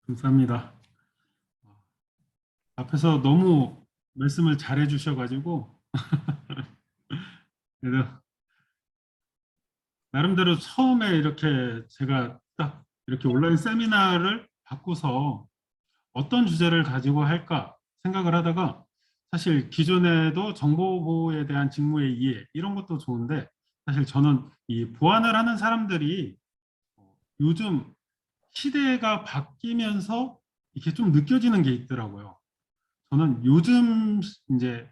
감사합니다. 앞에서 너무 말씀을 잘해 주셔가지고 그래도 나름대로 처음에 이렇게 제가 딱 이렇게 온라인 세미나를 받고서 어떤 주제를 가지고 할까 생각을 하다가 사실 기존에도 정보보호에 대한 직무의 이해 이런 것도 좋은데 사실 저는 이 보안을 하는 사람들이 요즘 시대가 바뀌면서 이렇게 좀 느껴지는 게 있더라고요. 저는 요즘 이제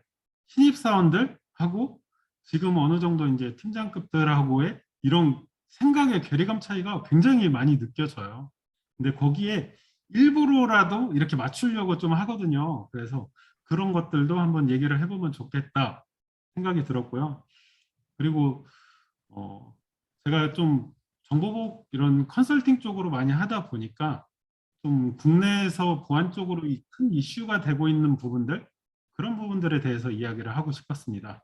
신입사원들하고 지금 어느 정도 이제 팀장급들하고의 이런 생각의 괴리감 차이가 굉장히 많이 느껴져요. 근데 거기에 일부러라도 이렇게 맞추려고 좀 하거든요. 그래서 그런 것들도 한번 얘기를 해보면 좋겠다 생각이 들었고요. 그리고 어, 제가 좀 정보복 이런 컨설팅 쪽으로 많이 하다 보니까 좀 국내에서 보안 쪽으로 큰 이슈가 되고 있는 부분들 그런 부분들에 대해서 이야기를 하고 싶었습니다.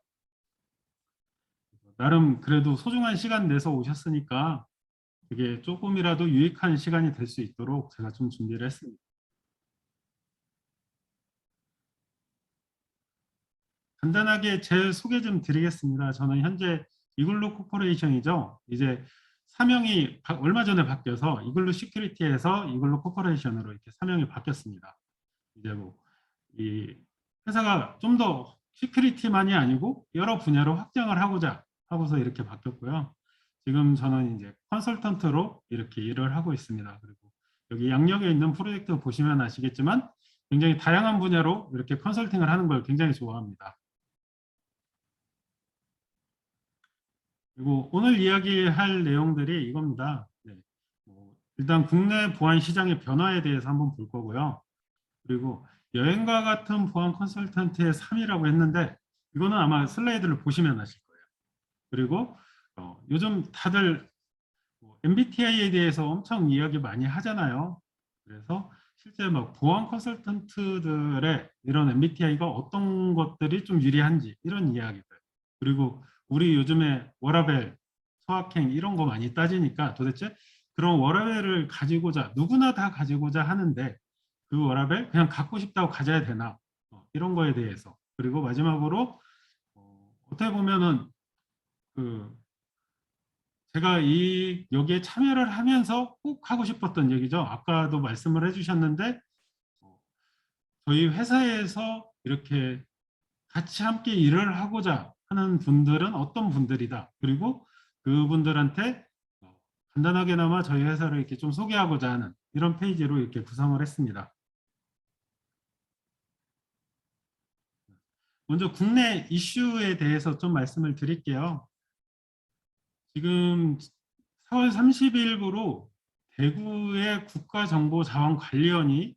나름 그래도 소중한 시간 내서 오셨으니까 이게 조금이라도 유익한 시간이 될 수 있도록 제가 좀 준비를 했습니다. 간단하게 제 소개 좀 드리겠습니다. 저는 현재 이글루 코퍼레이션이죠. 이제 사명이 얼마 전에 바뀌어서 이글루 시큐리티에서 이글루 코퍼레이션으로 이렇게 사명이 바뀌었습니다. 이제 뭐 이 회사가 좀 더 시큐리티만이 아니고 여러 분야로 확장을 하고자 하고서 이렇게 바뀌었고요. 지금 저는 이제 컨설턴트로 이렇게 일을 하고 있습니다. 그리고 여기 양력에 있는 프로젝트 보시면 아시겠지만 굉장히 다양한 분야로 이렇게 컨설팅을 하는 걸 굉장히 좋아합니다. 그리고 오늘 이야기할 내용들이 이겁니다. 네. 일단 국내 보안 시장의 변화에 대해서 한번 볼 거고요. 그리고 여행과 같은 보안 컨설턴트의 3이라고 했는데 이거는 아마 슬라이드를 보시면 아실 거예요. 그리고 요즘 다들 MBTI에 대해서 엄청 이야기 많이 하잖아요. 그래서 실제 막 보안 컨설턴트들의 이런 MBTI가 어떤 것들이 좀 유리한지 이런 이야기들. 그리고 우리 요즘에 워라밸, 소확행 이런 거 많이 따지니까 도대체 그런 워라밸을 가지고자 누구나 다 가지고자 하는데 그 워라밸 그냥 갖고 싶다고 가져야 되나 이런 거에 대해서 그리고 마지막으로 어떻게 보면은 그 제가 이 여기에 참여를 하면서 꼭 하고 싶었던 얘기죠. 아까도 말씀을 해주셨는데 어, 저희 회사에서 이렇게 같이 함께 일을 하고자 하는 분들은 어떤 분들이다. 그리고 그분들한테 간단하게나마 저희 회사를 이렇게 좀 소개하고자 하는 이런 페이지로 이렇게 구성을 했습니다. 먼저 국내 이슈에 대해서 좀 말씀을 드릴게요. 지금 4월 30일부로 대구의 국가정보자원관리원이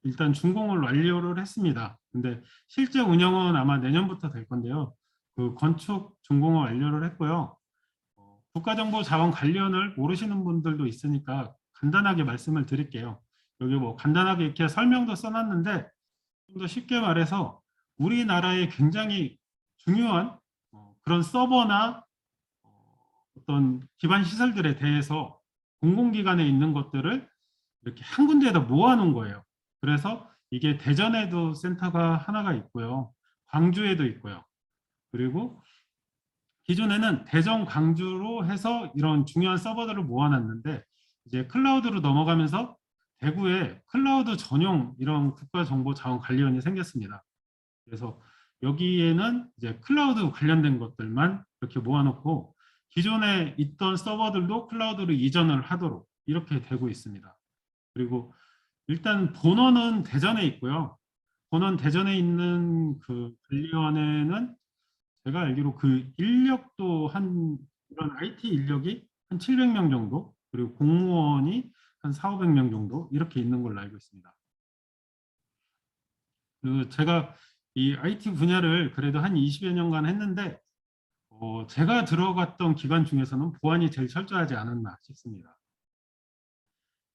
일단 준공을 완료를 했습니다. 근데 실제 운영은 아마 내년부터 될 건데요. 그 건축 준공을 완료를 했고요. 국가정보자원관리원을 모르시는 분들도 있으니까 간단하게 말씀을 드릴게요. 여기 뭐 간단하게 이렇게 설명도 써놨는데 좀 더 쉽게 말해서 우리나라의 굉장히 중요한 그런 서버나 어떤 기반 시설들에 대해서 공공기관에 있는 것들을 이렇게 한 군데에다 모아놓은 거예요. 그래서 이게 대전에도 센터가 하나가 있고요. 광주에도 있고요. 그리고 기존에는 대전, 광주로 해서 이런 중요한 서버들을 모아놨는데 이제 클라우드로 넘어가면서 대구에 클라우드 전용 이런 국가정보자원관리원이 생겼습니다. 그래서 여기에는 이제 클라우드 관련된 것들만 이렇게 모아놓고 기존에 있던 서버들도 클라우드로 이전을 하도록 이렇게 되고 있습니다. 그리고 일단 본원은 대전에 있고요. 본원 대전에 있는 그 관리원에는 제가 알기로 그 인력도 한 이런 IT 인력이 한 700명 정도 그리고 공무원이 한 4, 500명 정도 이렇게 있는 걸로 알고 있습니다. 그 제가 이 IT 분야를 그래도 한 20여 년간 했는데 제가 들어갔던 기관 중에서는 보안이 제일 철저하지 않았나 싶습니다.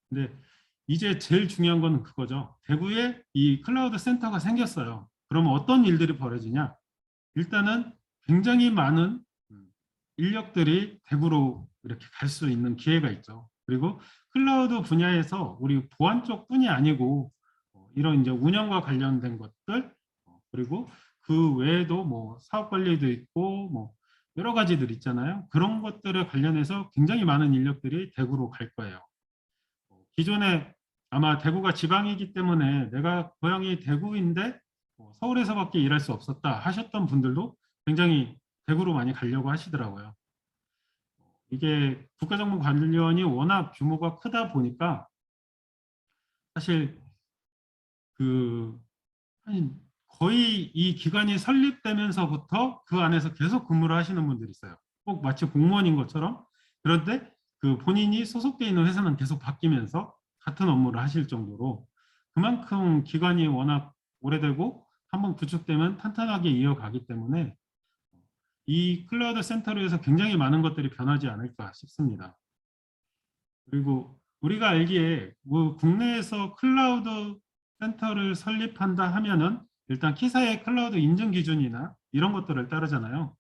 근데 이제 제일 중요한 건 그거죠. 대구에 이 클라우드 센터가 생겼어요. 그러면 어떤 일들이 벌어지냐? 일단은 굉장히 많은 인력들이 대구로 이렇게 갈 수 있는 기회가 있죠. 그리고 클라우드 분야에서 우리 보안 쪽뿐이 아니고 이런 이제 운영과 관련된 것들 그리고 그 외에도 뭐 사업 관리도 있고 뭐 여러 가지들 있잖아요. 그런 것들에 관련해서 굉장히 많은 인력들이 대구로 갈 거예요. 기존에 아마 대구가 지방이기 때문에 내가 고향이 대구인데 서울에서밖에 일할 수 없었다 하셨던 분들도 굉장히 대구로 많이 가려고 하시더라고요. 이게 국가정보관리원이 워낙 규모가 크다 보니까 사실 그 거의 이 기관이 설립되면서부터 그 안에서 계속 근무를 하시는 분들이 있어요. 꼭 마치 공무원인 것처럼. 그런데 그 본인이 소속돼 있는 회사는 계속 바뀌면서 같은 업무를 하실 정도로 그만큼 기관이 워낙 오래되고 한번 구축되면 탄탄하게 이어가기 때문에 이 클라우드 센터로 해서 굉장히 많은 것들이 변하지 않을까 싶습니다. 그리고 우리가 알기에 뭐 국내에서 클라우드 센터를 설립한다 하면은 일단 키사의 클라우드 인증 기준이나 이런 것들을 따르잖아요.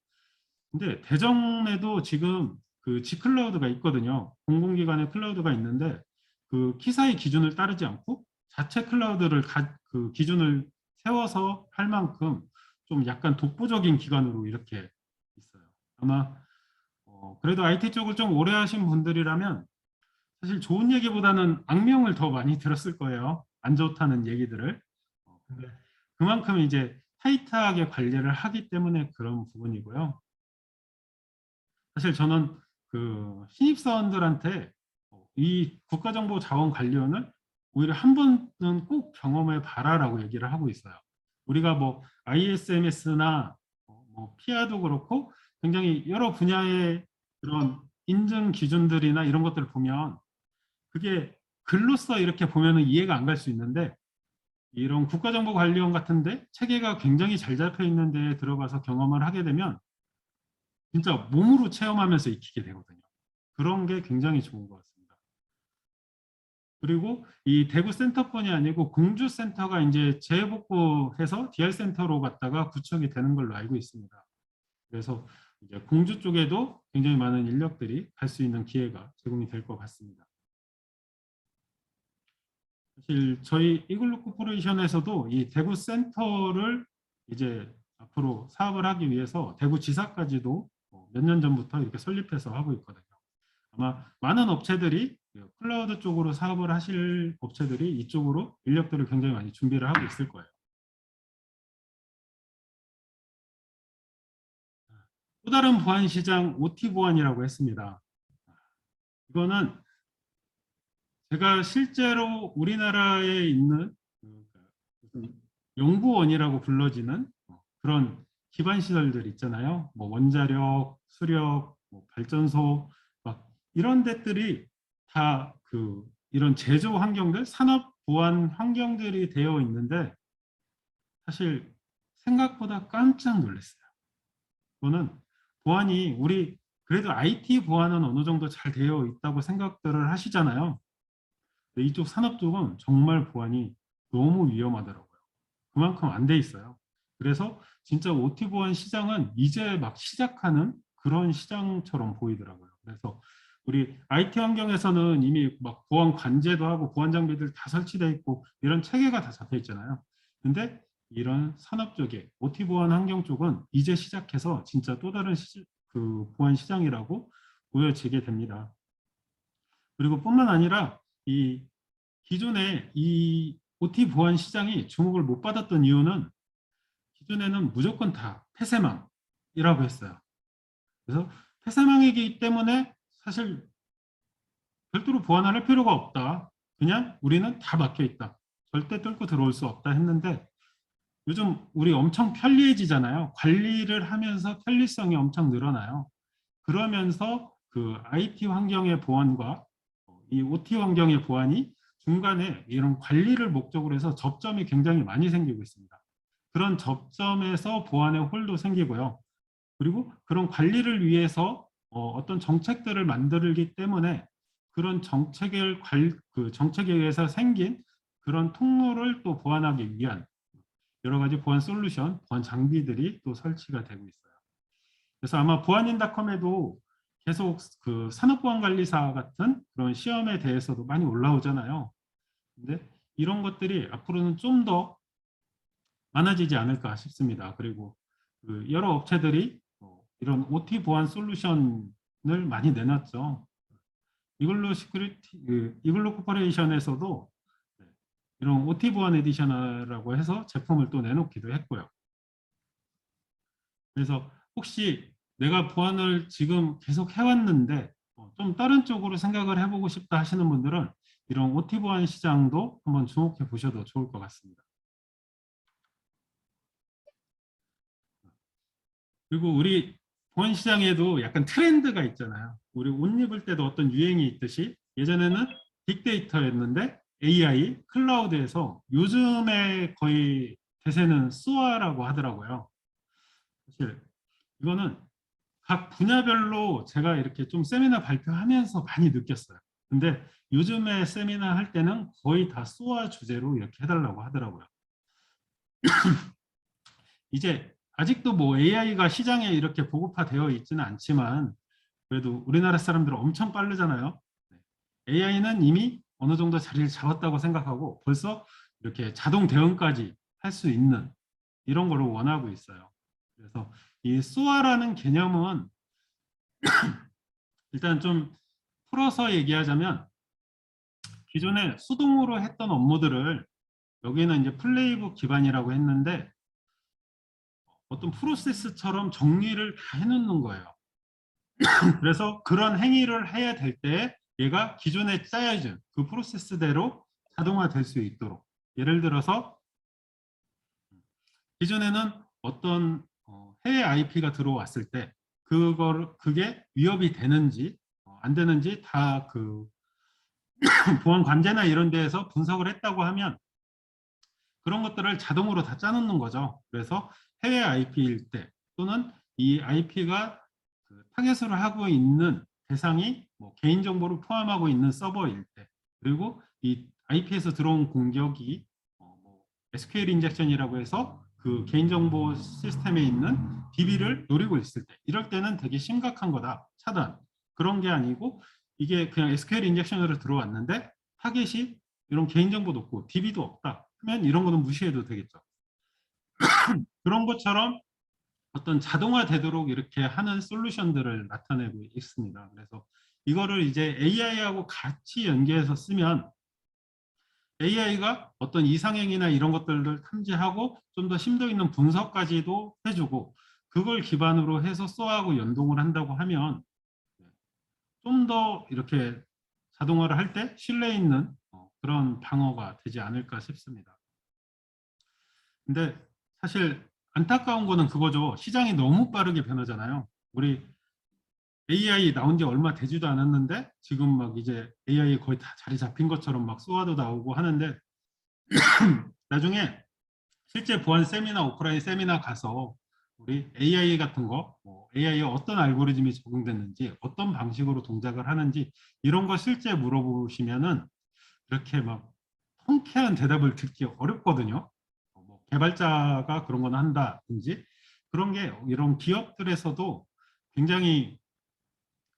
근데 대정에도 지금 그 G클라우드가 있거든요. 공공기관의 클라우드가 있는데 그 키사의 기준을 따르지 않고 자체 클라우드를 그 기준을 세워서 할 만큼 좀 약간 독보적인 기관으로 이렇게 있어요. 아마 그래도 IT 쪽을 좀 오래 하신 분들이라면 사실 좋은 얘기보다는 악명을 더 많이 들었을 거예요. 안 좋다는 얘기들을. 근데 그만큼 이제 타이트하게 관리를 하기 때문에 그런 부분이고요. 사실 저는 그 신입사원들한테 이 국가정보자원관리원을 오히려 한 번은 꼭 경험해 봐라라고 얘기를 하고 있어요. 우리가 뭐 ISMS나 뭐 피아도 그렇고 굉장히 여러 분야의 그런 인증 기준들이나 이런 것들을 보면 그게 글로써 이렇게 보면은 이해가 안 갈 수 있는데 이런 국가정보관리원 같은데 체계가 굉장히 잘 잡혀 있는 데에 들어가서 경험을 하게 되면 진짜 몸으로 체험하면서 익히게 되거든요. 그런 게 굉장히 좋은 것 같습니다. 그리고 이 대구 센터뿐이 아니고 공주 센터가 이제 재복구해서 DR 센터로 갔다가 구축이 되는 걸로 알고 있습니다. 그래서 이제 공주 쪽에도 굉장히 많은 인력들이 갈 수 있는 기회가 제공이 될 것 같습니다. 사실 저희 이글루 코퍼레이션에서도 이 대구 센터를 이제 앞으로 사업을 하기 위해서 대구 지사까지도 몇 년 전부터 이렇게 설립해서 하고 있거든요. 아마 많은 업체들이 클라우드 쪽으로 사업을 하실 업체들이 이쪽으로 인력들을 굉장히 많이 준비를 하고 있을 거예요. 또 다른 보안 시장 OT 보안이라고 했습니다. 이거는 제가 실제로 우리나라에 있는 무슨 연구원이라고 불러지는 그런 기반 시설들 있잖아요. 뭐 원자력, 수력, 뭐 발전소 막 이런 데들이 다 그 이런 제조 환경들, 산업 보안 환경들이 되어 있는데 사실 생각보다 깜짝 놀랐어요. 그거는 보안이 우리 그래도 IT 보안은 어느 정도 잘 되어 있다고 생각들을 하시잖아요. 근데 이쪽 산업 쪽은 정말 보안이 너무 위험하더라고요. 그만큼 안 돼 있어요. 그래서 진짜 OT 보안 시장은 이제 막 시작하는 그런 시장처럼 보이더라고요. 그래서 우리 IT 환경에서는 이미 막 보안 관제도 하고 보안 장비들 다 설치되어 있고 이런 체계가 다 잡혀 있잖아요. 근데 이런 산업 쪽에 OT 보안 환경 쪽은 이제 시작해서 진짜 또 다른 그 보안 시장이라고 보여지게 됩니다. 그리고 뿐만 아니라 이 기존에 이 OT 보안 시장이 주목을 못 받았던 이유는 기존에는 무조건 다 폐쇄망이라고 했어요. 그래서 폐쇄망이기 때문에 사실 별도로 보완을 할 필요가 없다. 그냥 우리는 다 막혀 있다. 절대 뚫고 들어올 수 없다 했는데 요즘 우리 엄청 편리해지잖아요. 관리를 하면서 편리성이 엄청 늘어나요. 그러면서 그 IT 환경의 보안과 이 OT 환경의 보안이 중간에 이런 관리를 목적으로 해서 접점이 굉장히 많이 생기고 있습니다. 그런 접점에서 보안의 홀도 생기고요. 그리고 그런 관리를 위해서 어떤 정책들을 만들기 때문에 그런 그 정책에 의해서 생긴 그런 통로를 또 보완하기 위한 여러 가지 보안 솔루션, 보안 장비들이 또 설치가 되고 있어요. 그래서 아마 보안인닷컴에도 계속 그 산업보안관리사 같은 그런 시험에 대해서도 많이 올라오잖아요. 근데 이런 것들이 앞으로는 좀 더 많아지지 않을까 싶습니다. 그리고 그 여러 업체들이 이런 OT 보안 솔루션을 많이 내놨죠. 이글루 시큐리티, 이글루 코퍼레이션에서도 이런 OT 보안 에디션이라고 해서 제품을 또 내놓기도 했고요. 그래서 혹시 내가 보안을 지금 계속 해왔는데 좀 다른 쪽으로 생각을 해보고 싶다 하시는 분들은 이런 OT 보안 시장도 한번 주목해 보셔도 좋을 것 같습니다. 그리고 우리 보안 시장에도 약간 트렌드가 있잖아요. 우리 옷 입을 때도 어떤 유행이 있듯이 예전에는 빅데이터였는데 AI, 클라우드에서 요즘에 거의 대세는 스와라고 하더라고요. 사실 이거는 각 분야별로 제가 이렇게 좀 세미나 발표하면서 많이 느꼈어요. 근데 요즘에 세미나 할 때는 거의 다 스와 주제로 이렇게 해달라고 하더라고요. 이제 아직도 뭐 AI가 시장에 이렇게 보급화되어 있지는 않지만 그래도 우리나라 사람들은 엄청 빠르잖아요. AI는 이미 어느 정도 자리를 잡았다고 생각하고 벌써 이렇게 자동 대응까지 할 수 있는 이런 거를 원하고 있어요. 그래서 이 SOA라는 개념은 일단 좀 풀어서 얘기하자면 기존에 수동으로 했던 업무들을 여기는 이제 플레이북 기반이라고 했는데 어떤 프로세스처럼 정리를 다 해놓는 거예요. 그래서 그런 행위를 해야 될 때 얘가 기존에 짜여진 그 프로세스대로 자동화될 수 있도록 예를 들어서 기존에는 어떤 해외 IP가 들어왔을 때 그게 위협이 되는지 안 되는지 다 그 보안 관제나 이런 데에서 분석을 했다고 하면 그런 것들을 자동으로 다 짜놓는 거죠. 그래서 해외 IP일 때 또는 이 IP가 그 타겟으로 하고 있는 대상이 뭐 개인정보를 포함하고 있는 서버일 때 그리고 이 IP에서 들어온 공격이 뭐 SQL 인젝션이라고 해서 그 개인정보 시스템에 있는 DB를 노리고 있을 때 이럴 때는 되게 심각한 거다. 차단. 그런 게 아니고 이게 그냥 SQL 인젝션으로 들어왔는데 타겟이 이런 개인정보도 없고 DB도 없다. 하면 이런 거는 무시해도 되겠죠. 그런 것처럼 어떤 자동화 되도록 이렇게 하는 솔루션들을 나타내고 있습니다. 그래서 이거를 이제 AI하고 같이 연계해서 쓰면 AI가 어떤 이상행위나 이런 것들을 탐지하고 좀 더 심도 있는 분석까지도 해주고 그걸 기반으로 해서 SOA하고 연동을 한다고 하면 좀 더 이렇게 자동화를 할 때 신뢰 있는 그런 방어가 되지 않을까 싶습니다. 근데 사실 안타까운 거는 그거죠. 시장이 너무 빠르게 변하잖아요. 우리 AI 나온 지 얼마 되지도 않았는데 지금 막 이제 AI 거의 다 자리 잡힌 것처럼 막 쏘아도 나오고 하는데 나중에 실제 보안 세미나 오프라인 세미나 가서 우리 AI 같은 거, 뭐 AI에 어떤 알고리즘이 적용됐는지, 어떤 방식으로 동작을 하는지 이런 거 실제 물어보시면은 그렇게 막 통쾌한 대답을 듣기 어렵거든요. 뭐 개발자가 그런 건 한다든지 그런 게 이런 기업들에서도 굉장히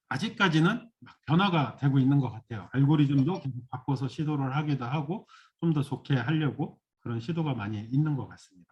아직까지는 막 변화가 되고 있는 것 같아요. 알고리즘도 계속 바꿔서 시도를 하기도 하고 좀 더 좋게 하려고 그런 시도가 많이 있는 것 같습니다.